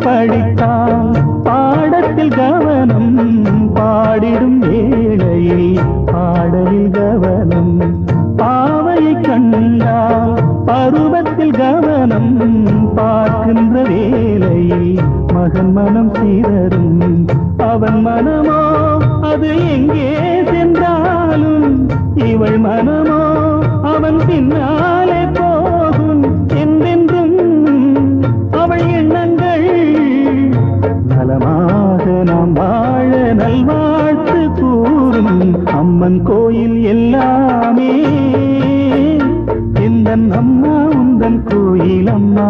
படித்தான் பாடத்தில் கவனம் பாடிடும் வேளையில் பாடலில் கவனம் பாவையை கண்டால் பருவத்தில் கவனம் பார்க்கின்ற வேளையில் மகன் மனம் சீரரும் அவன் மனமோ அது எங்கே சென்றாலும் இவள் மனமோ அவன் பின்னாலே போகும் என்றென்றும் அவள் எண்ணங்கள் நலமாக நாம் வாழ நல்வாழ்த்து கூறும் அம்மன் கோயில் எல்லாமே இந்த அம்மா உந்தன் கோயில் அம்மா.